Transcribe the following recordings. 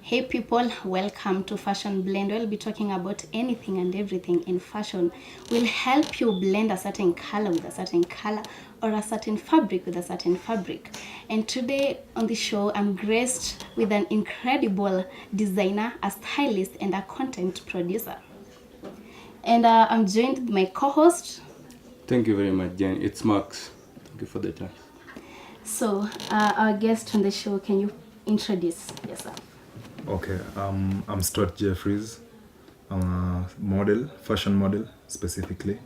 Hey people, welcome to Fashion Blend. We'll be talking about anything and everything in fashion. We'll help you blend a certain color with a certain color or a certain fabric with a certain fabric. And today on the show, I'm graced with an incredible designer, a stylist, and a content producer. And I'm joined with my co-host. Thank you very much, Jen. It's Max. Thank you for the time. So, our guest on the show, can you introduce yourself? Okay, I'm Stuart Jeffries. I'm a model, fashion model specifically.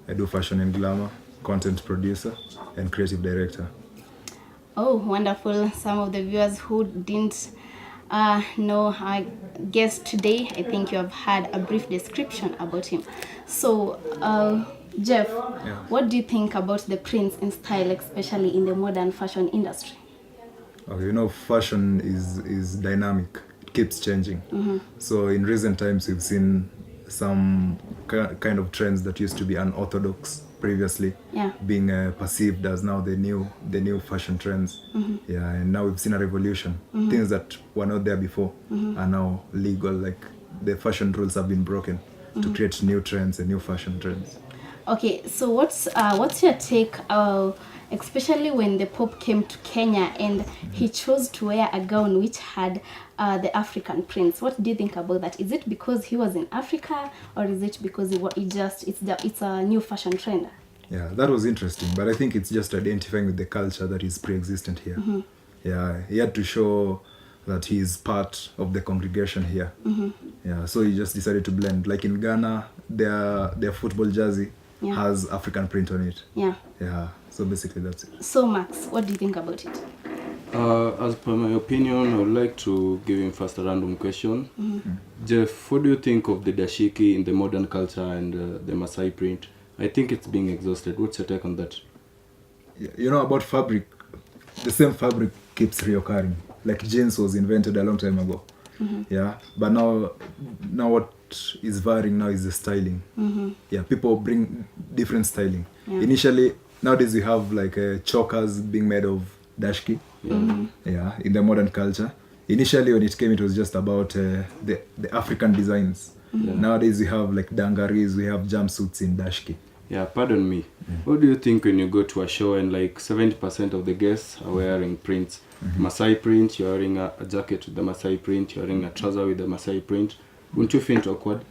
I do fashion and glamour, content producer, and creative director. Oh, wonderful. Some of the viewers who didn't know our guest today, I think you have had a brief description about him. So, Jeff, what do you think about the prints and style, especially in the modern fashion industry? Okay, fashion is dynamic. It keeps changing. So in recent times, we've seen some kind of trends that used to be unorthodox previously, being perceived as now the new fashion trends. Yeah, and now we've seen a revolution. Things that were not there before are now legal. Like the fashion rules have been broken to create new trends and new fashion trends. Okay, so what's your take, especially when the Pope came to Kenya and he chose to wear a gown which had the African prints? What do you think about that? Is it because he was in Africa, or is it because it's a new fashion trend? Yeah, that was interesting, but I think it's just identifying with the culture that is pre-existent here. Yeah, he had to show that he is part of the congregation here. Yeah, so he just decided to blend. Like in Ghana, their football jersey has African print on it. Yeah, so basically that's it. So Max, what do you think about it? As per my opinion, I would like to give him first a random question. Jeff, what do you think of the dashiki in the modern culture and the Maasai print? I think it's being exhausted. What's your take on that? About fabric, the same fabric keeps reoccurring. Like jeans was invented a long time ago. Yeah, but now what is varying now is the styling. Yeah, people bring different styling. Initially, nowadays we have like chokers being made of dashki. Yeah, in the modern culture. Initially when it came, it was just about the African designs. Nowadays we have like dangaris, we have jumpsuits in dashki. Yeah, pardon me. What do you think when you go to a show and like 70% of the guests are wearing prints? Maasai print, you're wearing a jacket with the Maasai print, you're wearing a trouser with the Maasai print. Wouldn't you find it awkward?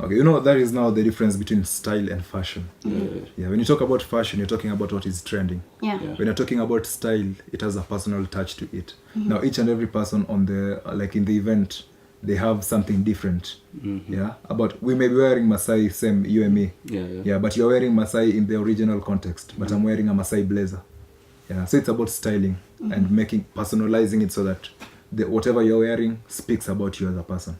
Okay, that is now the difference between style and fashion. Yeah, when you talk about fashion, you're talking about what is trending. When you're talking about style, it has a personal touch to it. Now, each and every person on in the event, they have something different. Yeah, we may be wearing Maasai, same you and me. Yeah, but you're wearing Maasai in the original context, but I'm wearing a Maasai blazer. Yeah, so it's about styling and personalizing it so that whatever you're wearing speaks about you as a person.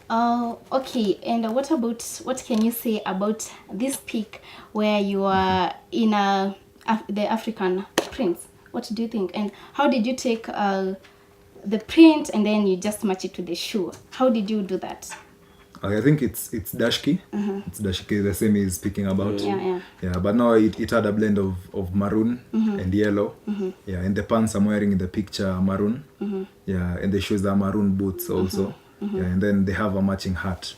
Okay, and what can you say about this pic where you are in the African prints? What do you think, and how did you take the print and then you just match it to the shoe? How did you do that? I think it's dashki. It's dashki, the same he's speaking about. Yeah, but now it had a blend of maroon and yellow. Yeah, and the pants I'm wearing in the picture are maroon. Yeah, and the shoes are maroon boots also. Yeah, and then they have a matching hat,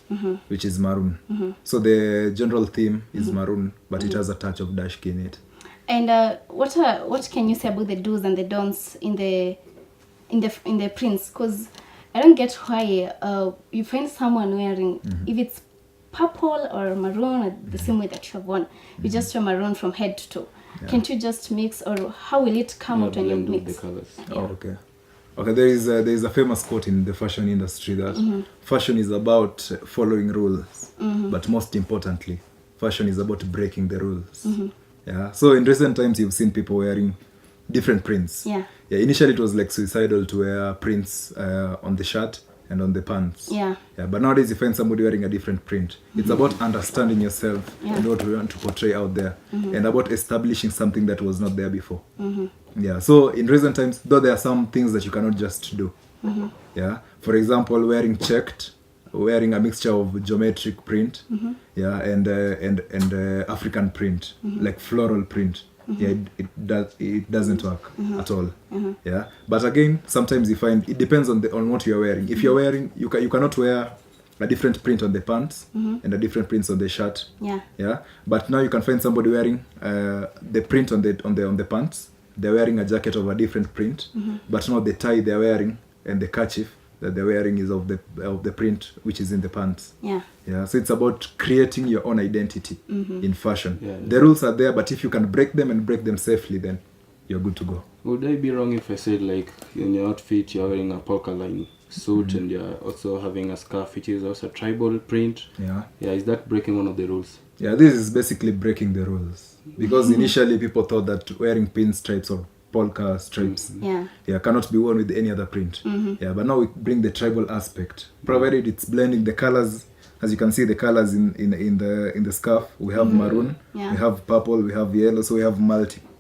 which is maroon. So the general theme is maroon, but it has a touch of dashki in it. And what can you say about the do's and the don'ts in the prints? Because I don't get why you find someone wearing, if it's purple or maroon, the same way that you have worn, you just wear maroon from head to toe. Can't you just mix, or how will it come out when you mix? The colors. Okay. Okay, there is a famous quote in the fashion industry that fashion is about following rules, but most importantly, fashion is about breaking the rules. Yeah. So in recent times, you've seen people wearing different prints. Yeah. Initially, it was like suicidal to wear prints on the shirt and on the pants. Yeah. But nowadays, you find somebody wearing a different print. It's about understanding yourself and what you want to portray out there, and about establishing something that was not there before. Yeah. So in recent times, though there are some things that you cannot just do. Yeah. For example, wearing a mixture of geometric print, and African print, like floral print. yeah, it doesn't work at all. Yeah, but again, sometimes you find it depends on what you're wearing. If you're wearing, you cannot wear a different print on the pants and a different prints on the shirt. Yeah. But now you can find somebody wearing the print on the pants. They're wearing a jacket of a different print, but now the tie they're wearing and the kerchief that they're wearing is of the print which is in the pants. Yeah. So it's about creating your own identity in fashion. Yeah. The rules are there, but if you can break them and break them safely, then you're good to go. Would I be wrong if I said like in your outfit you're wearing a polka line suit and you're also having a scarf which is also a tribal print? Yeah, is that breaking one of the rules? Yeah, this is basically breaking the rules, because initially people thought that wearing pinstripes or polka stripes cannot be worn with any other print. Yeah, but now we bring the tribal aspect, provided it's blending the colors. As you can see, the colors in the scarf, we have maroon, we have purple, we have yellow, so we have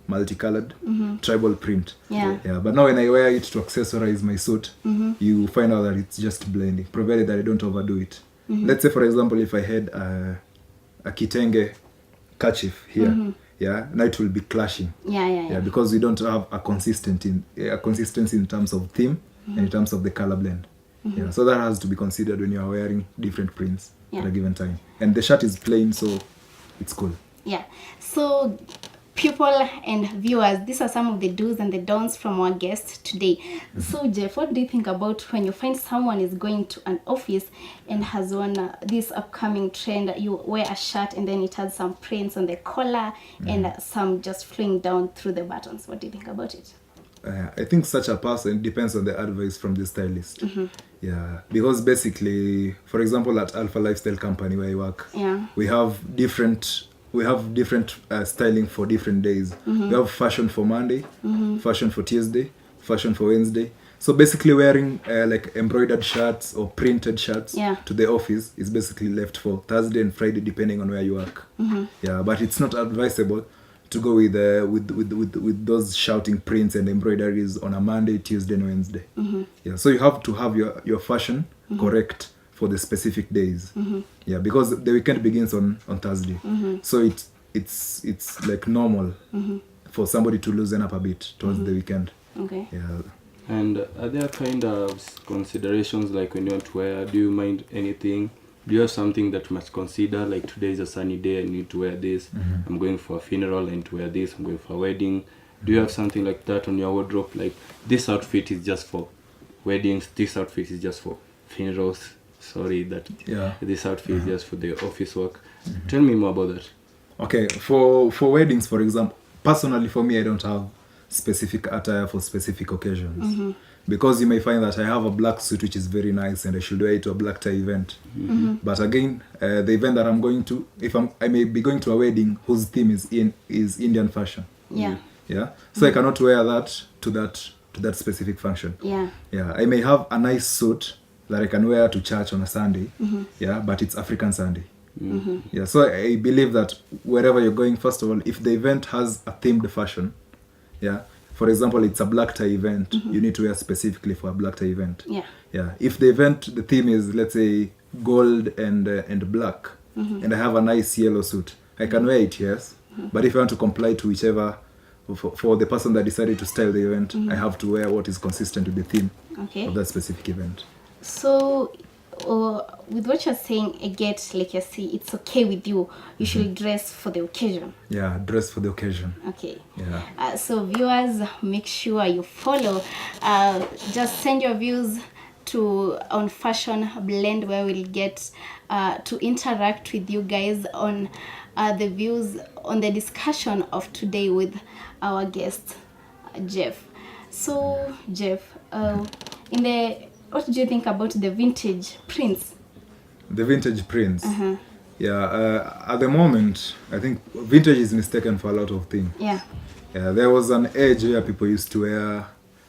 multicolored tribal print. Yeah. But now when I wear it to accessorize my suit, you find out that it's just blending, provided that I don't overdo it. Let's say, for example, if I had a kitenge kerchief here, now it will be clashing. Yeah. Because we don't have a consistency in terms of theme and in terms of the color blend. Yeah, so that has to be considered when you are wearing different prints at a given time. And the shirt is plain, so it's cool. Yeah. So people and viewers, these are some of the do's and the don'ts from our guest today. So Jeff, what do you think about when you find someone is going to an office and has on this upcoming trend, you wear a shirt and then it has some prints on the collar and some just flowing down through the buttons? What do you think about it? I think such a person depends on the advice from the stylist. Yeah, because basically, for example, at Alpha Lifestyle Company where I work, we have different styling for different days. We have fashion for Monday, fashion for Tuesday, fashion for Wednesday. So basically wearing like embroidered shirts or printed shirts to the office is basically left for Thursday and Friday, depending on where you work. Yeah, but it's not advisable to go with those shouting prints and embroideries on a Monday, Tuesday, and Wednesday. Yeah, so you have to have your fashion correct for the specific days. Yeah, because the weekend begins on Thursday. So it's like normal for somebody to loosen up a bit towards the weekend. Okay. Yeah. And are there kind of considerations like when you want to wear, do you mind anything? Do you have something that you must consider, like today is a sunny day, I need to wear this, I'm going for a funeral, I need to wear this, I'm going for a wedding? Do you have something like that on your wardrobe, like this outfit is just for weddings, this outfit is just for funerals, this outfit is just for the office work? Tell me more about that. Okay, for weddings, for example, personally for me, I don't have specific attire for specific occasions. Because you may find that I have a black suit which is very nice and I should wear it to a black tie event. But again, the event that I'm going to, I may be going to a wedding whose theme is Indian fashion. Yeah. So I cannot wear that to that specific function. Yeah. I may have a nice suit that I can wear to church on a Sunday. But it's African Sunday. So I believe that wherever you're going, first of all, if the event has a themed fashion, for example, it's a black tie event, you need to wear specifically for a black tie event. If the theme is, let's say, gold and black, and I have a nice yellow suit, I can wear it, yes. But if I want to comply to whichever, for the person that decided to style the event, I have to wear what is consistent with the theme of that specific event. So, with what you're saying, I get, like you see, it's okay with you. You should dress for the occasion. Yeah, dress for the occasion. Okay. Yeah. So viewers, make sure you follow. Just send your views on Fashion Blend, where we'll get to interact with you guys on the views on the discussion of today with our guest, Jeff. So Jeff, what do you think about the vintage prints? The vintage prints. At the moment, I think vintage is mistaken for a lot of things. There was an age where people used to wear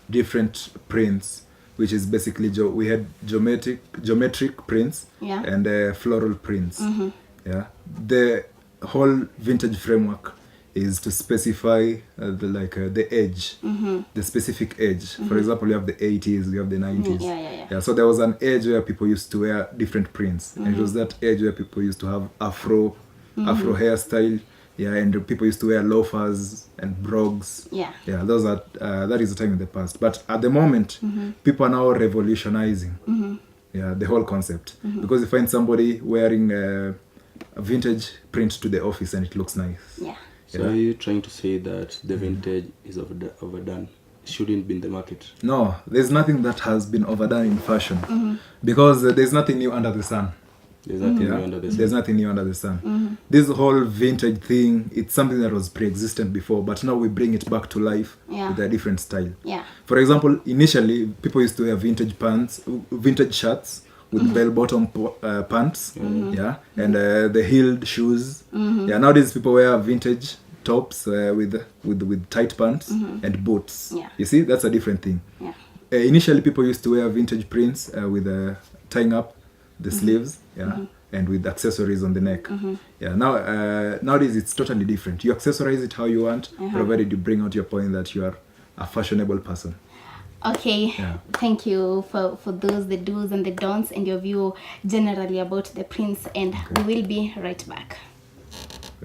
different prints, which is basically we had geometric prints and floral prints. The whole vintage framework is to specify the age, the specific age. For example, you have the 80s, you have the 90s. So there was an age where people used to wear different prints. And it was that age where people used to have afro hairstyle. Yeah, and people used to wear loafers and brogues. Yeah. Yeah, those are that is the time in the past. But at the moment, people are now revolutionizing. Yeah, the whole concept, because you find somebody wearing a vintage print to the office and it looks nice. Yeah. So are you trying to say that the vintage is overdone? Shouldn't be in the market? No, there's nothing that has been overdone in fashion, because there's nothing new under the sun. There's nothing Yeah, new under the sun. there's nothing new under the sun. This whole vintage thing, it's something that was pre-existent before, but now we bring it back to life Yeah. with a different style. Yeah. For example, initially people used to wear vintage pants, vintage shirts with bell-bottom pants, yeah, and the heeled shoes. Yeah, nowadays people wear vintage tops with tight pants and boots. Yeah. You see, that's a different thing. Yeah. Initially, people used to wear vintage prints with tying up the sleeves, yeah, and with accessories on the neck. Yeah, nowadays it's totally different. You accessorize it how you want, provided you bring out your point that you are a fashionable person. Okay, Yeah. thank you for those, the do's and the don'ts, and your view generally about the prince, and we will be right back.